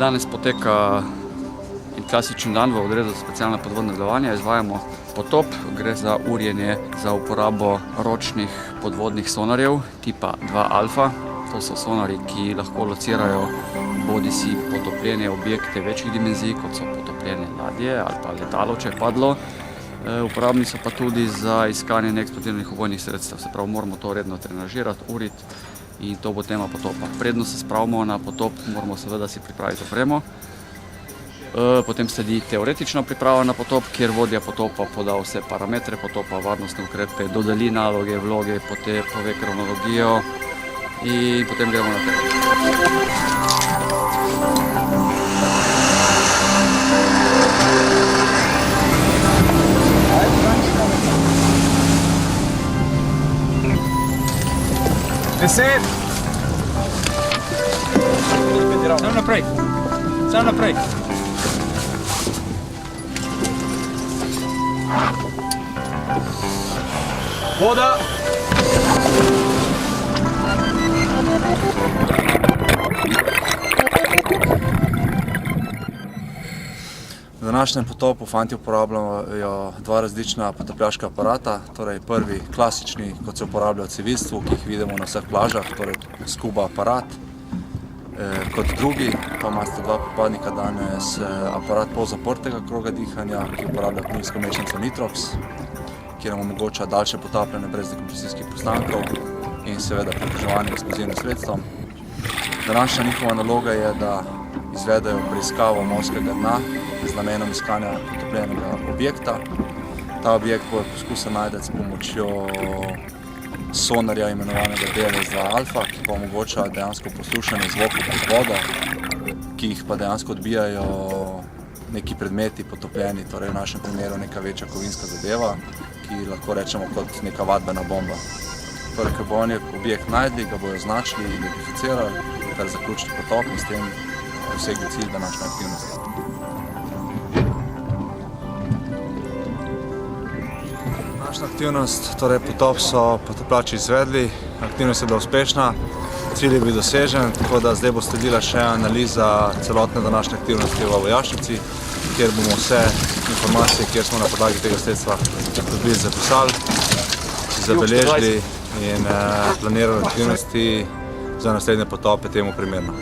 Danes poteka klasičen dan v odredu za specialna podvodna delovanja. Izvajamo potop, gre za urjenje za uporabo ročnih podvodnih sonarjev tipa 2 alfa. To so sonarji, ki lahko locirajo bodisi potopljene objekte večjih dimenzij, kot so potopljene ladje ali pa letalo, če je padlo. Uporabni so pa tudi za iskanje neeksplozivnih ubojnih sredstev. Se pravi, moramo to redno trenažirati, uriti in to bo tema potopa. Predno se spravimo na potop, moramo seveda si pripraviti opremo. Potem sledi teoretična priprava na potop, kjer vodja potopa poda vse parametre potopa, varnostne ukrepe, dodeli naloge, vloge, pove kronologijo in potem gremo na teren. Deset! Sam naprej! Sam naprej! Voda! V današnjem potopu fanti uporabljajo dva različna potapljaška aparata. Torej prvi klasični, kot se uporablja v civilstvu, ki jih vidimo na vseh plažah, torej scuba aparat. Kot drugi pa imate dva pripadnika danes aparat polzaprtega kroga dihanja, ki uporablja plinsko mešanico Nitrox, ki nam omogoča daljše potapljanje brez dekompresijskih postankov in seveda približevanje eksplozivnim sredstvom. Današnja njihova naloga je, da izvedejo preiskavo morskega dna z namenom iskanja potopljenega objekta. Ta objekt bojo poskusili najti s pomočjo sonarja imenovanega DLS-2 alfa, ki pa omogoča dejansko poslušanje zvokov pod vodo, ki jih pa dejansko odbijajo neki predmeti potopljeni, torej v našem primeru neka večja kovinska zadeva, ki lahko rečemo kot neka vadbena bomba. Torej, ko bo oni objekt najdli, ga bojo označili, identificirali, ter zaključili potop in s tem dosegli cilj današnje aktivnosti. Današnja aktivnost, torej potop so potopljači izvedli, aktivnost je bila uspešna, cilj je bil dosežen, tako da zdaj bo sledila še analiza celotne današnje aktivnosti v vojašnici, kjer bomo vse informacije, kjer smo na podlagi tega sredstva dobili zapisali, zabeležili in planirali aktivnosti za naslednje potope temu primerno.